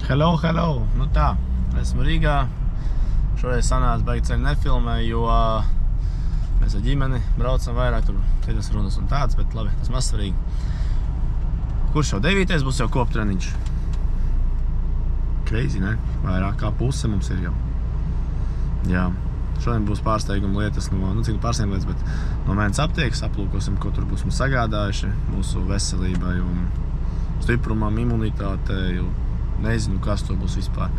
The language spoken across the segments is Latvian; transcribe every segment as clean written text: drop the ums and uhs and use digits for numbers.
Hello! Nu tā, esmu Rīgā. Šoreiz sanāca baigi ceļu nefilmēju, jo mēs ar ģimeni braucam vairāk, tur citas runas un tāds, bet labi, tas maz svarīgi. Kurš jau 9. būs jau koptreniņš? Crazy, ne? Vairāk kā puse mums ir jau. Jā, šodien būs pārsteiguma lietas, cik pārsteiguma lietas, bet no mēnes aptiekas aplūkosim, ko tur būs mums sagādājuši mūsu veselībai un stiprumam, imunitātei, nezinu, kas tur būs vispār.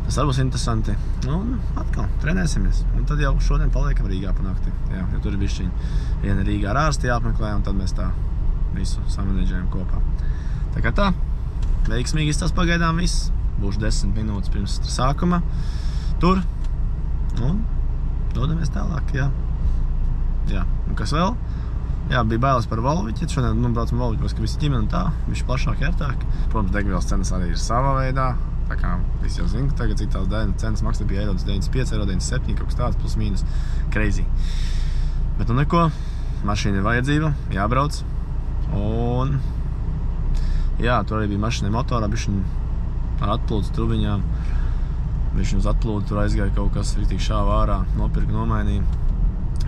Tas arī būs interesanti. Un atkal trenēsimies. Un tad jau šodien paliekam Rīgā pa nakti. Jā, jo tur ir bišķiņi viena Rīgā ar ārsti jāapmeklē, un tad mēs tā visu samanedžējam kopā. Tā kā tā, veiksmīgi tas pagaidām viss. Būšu 10 minūtes pirms sākuma tur. Un dodamies tālāk, jā. Jā, un kas vēl? Jā, bija bailes par Volviķi. Šodien braucam Volviķi, ka visi ģimeni un tā, viši plašāk, ērtāk. Protams, degvielas cenas arī ir sava veidā. Tā kā visi jau zina, tagad cik tās cenas maksā bija eiro, 95 eiro, 97, kaut kas tāds, plus mīnus. Crazy. Bet nu neko, mašīna ir vajadzība, jābrauc. Un jā, tur arī bija mašīna motorā, bišķiņ ar atplūdes trubiņām. Bišķiņ uz atplūdu tur aizgāja kaut kas, riktīgi šāva ārā, nopirka, nomainīja.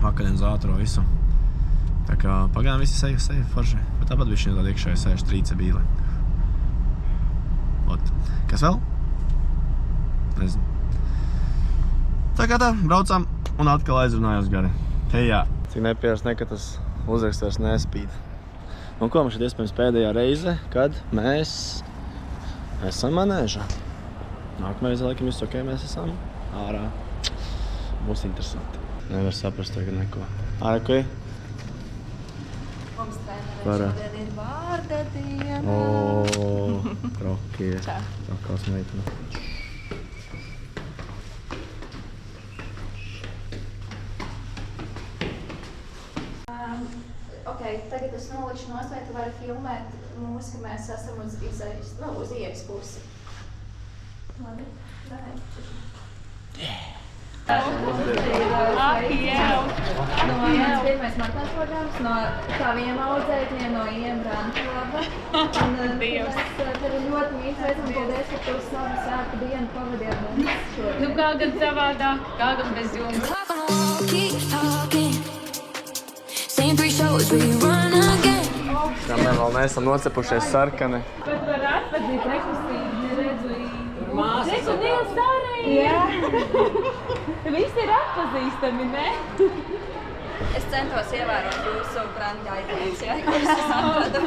Vakaļien uz ātro visu. Tā kā pagaidām visi seja forši. Bet tāpat bišķiņ tāda iekšēja sēž trīce bīle. Ot. Kas vēl? Nezinu. Tā kā tā, braucam un atkal aizrunājos gari. Hejā! Cik nepierast nekad tas uzraksts vairs nespīd. Un ko mums šeit iespējams pēdējā reize, kad mēs esam manēžā. Nākamais, laikam, viss ok, mēs esam ārā. Būs interesanti. Nevar saprast tagad neko. Ārā, ko ir? Mums trenerē šodien ir vārda diena. Ooo, krokie. Čau. Trokās meitene. Ok, tagad es nolikšu nost, vai tu vari filmēt mūs, ka mēs esam uz izejas, uz ieejas pusi. Labi, davai. Ak, jau! Mans pirmais martās programmas no taviem audzēkļiem, no Iem Brandklaba. Un Dievs! mēs tevi ļoti mīļi sveicam, paldies, ka tu savu svētku dienu pavadi ar mums šodien. Nu, kā gan savādāk, kā gan bez jums. Clock on the wall keeps talking. Same 3 shows, rerun again. Kamēr vēl neesam nocepušies sarkani. Bet var atpazīt rekustību, neredzu īsti. Reku, Dievs, arī! Jā! Visi ir atpazīstami, ne? Es centos ievērot jūsu brand guidelines, ja, kurus es atradu.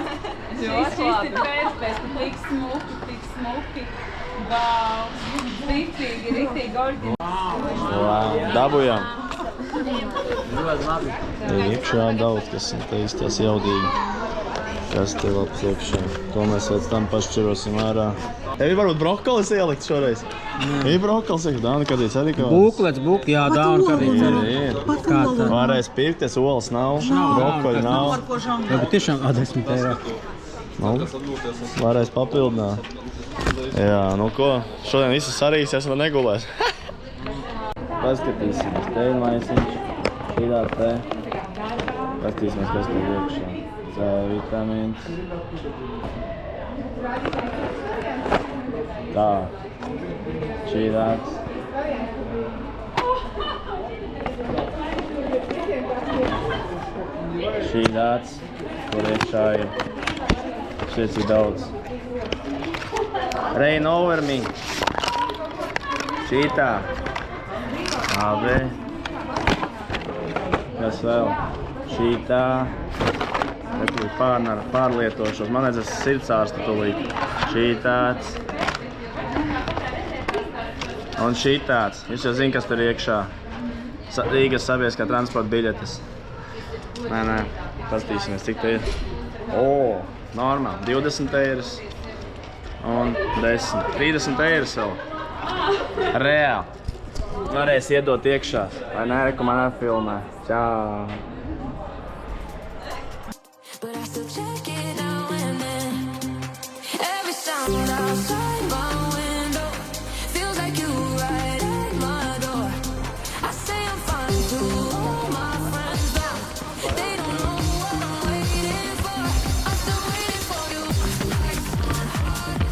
Šis ir pēcpēc, ka tik smuki. Vau! Riktīgi oriģināli. Wow, dabujām. Iekšā daudz, kas ir te izstās jaudīgi. Kas te vēl priekšā. To mēs pēc tam pašķirosim ārā. Tev ir varbūt brokolis ielikt šoreiz? Ir brokolis ielikt, Dāna Kadīts arī kaut Būklets, jā, Dāna Kadīts arī. Ir. Kā tā? Varēs pirkties, olas nav, brokoļi nav. Jā, bet tiešām 10 eiro. Nu, varēs papildināt. Jā, nu ko, šodien visu sarīsies un negulēs. Paskatīsimies, te ir maisiņš, šīdā te. Paskatīsimies, kas te iekšā. C vitamīns. Tā, šīdāts. Šīdāts, kur iekšā ir šeit cik daudz. Rain over me. Šītā. Labi. Kas vēl? Šītā. Pārlietošos. Man redzēs sirdsārstu tūlīt. Šītāts. Un šītāts. Jūs jau zina, kas tur iekšā. Rīgas sabiedriskā transporta biļetes. Nē, pastīsimies, cik te ir. O, normāli. 20 eiras. Un 10. 30 eiras vēl. Reāli. Varēs iedot iekšā. Vai nē, reku man filmē. Čau. But I still check it now and then. Every sound outside my window feels like you right at my door. I say I'm fine to all my friends now. They don't know what I'm waiting for. I'm still waiting for you. Lights on hard.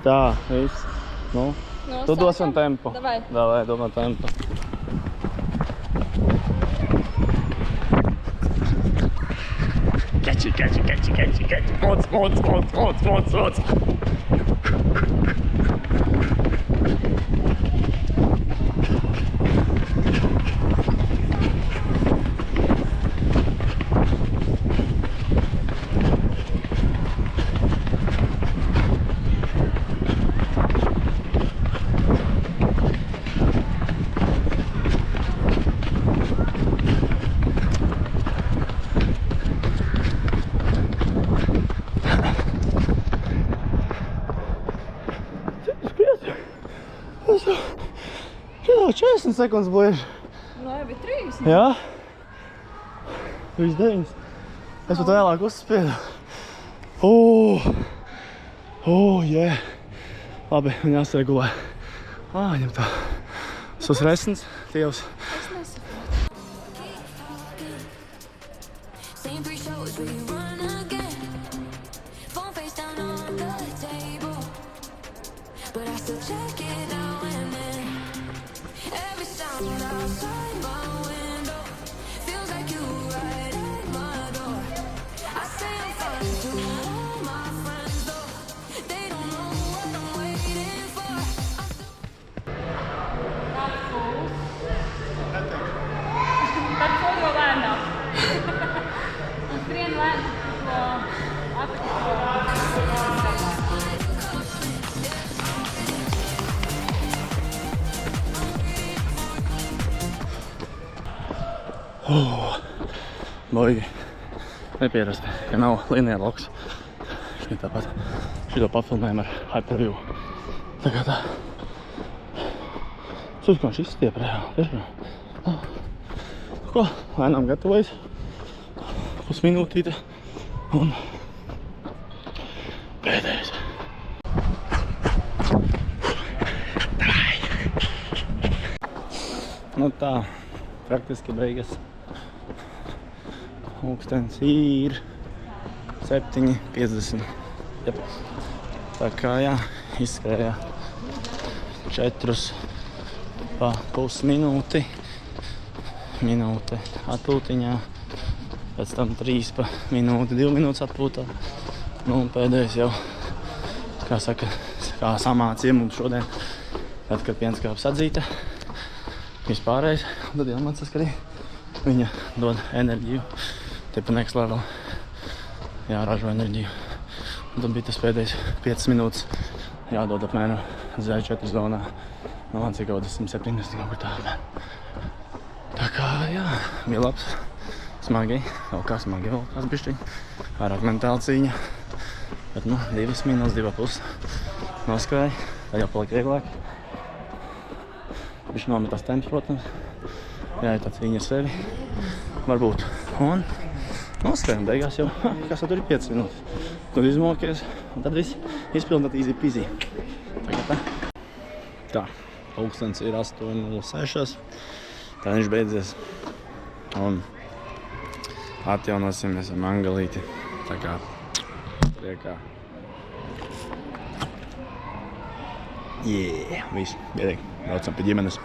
Tā, viss. Nu, tu dosim tempu. Davai. Davai, domā tempu. Catchy. Moc. Šitā 40 sekundes blieži. Nu, jau bija 30. Jā? 39. Es pat vēlāk uzspiedu. Yeah. Labi, man jāsaregulē. Ņem tā. Sos resns, tievs. Same 3 shows where you run again. Phone face down on the table, but I still check it now and then. Every sound outside my window feels like you right at my door. I say I'm fine to all my friends though. They don't know what I'm waiting for. Tad soļo lēnāk. Un skrien lēnāk to Baigi nepierasti, ka nav lineāra loks. Tāpat šito pafilmējam ar Hyperview. Tā kā tā. Kā šis stiep reāli. Ko? Lēnām gatavojas. Pusminūtīte. Un pēdējais. Nu tā, praktiski beigas. Ūkstens ir 7:50. Jep. Tā kā jā, izskrēja 4 pa pusminūti. Minūte atpūtiņā. Pēc tam 3 pa minūti, 2 minūtes atpūtā. Nu un pēdējais jau, kā saka, kā samācīja mums šodien. Tad, kad pienskāps atzīta, vispārējais, un tad jāmācās, ka arī viņa dod enerģiju. Te pa next level jāražo enerģiju. Un tad bija tas pēdējais 5 minūtes jādod apmēram Z4 zonā. Nu, man cik kaut 170 kaut kur tā. Tā kā, jā, bija labs. Smagi, vēl kā smagi, vēl kāds bišķiņ. Vairāk mentāla cīņa. Bet, nu, 2 minūtes, 2,5 noskrēja. Tad jau palika vieglāk. Bišķi nometās temps, protams. Jā, tā cīņa ar sevi. Varbūt. Un noskrējam beigās jau, kas tur ir 5 minūtes. Tad izmokies, un tad viss izpildāt easy peasy. Tagad tā. Tā, pulkstens ir 8:06. Tā viņš beidzies. Un atjaunosimies ar mangalīti. Tā kā priekā. Viss, biedīgi. Braucam pie ģimenes.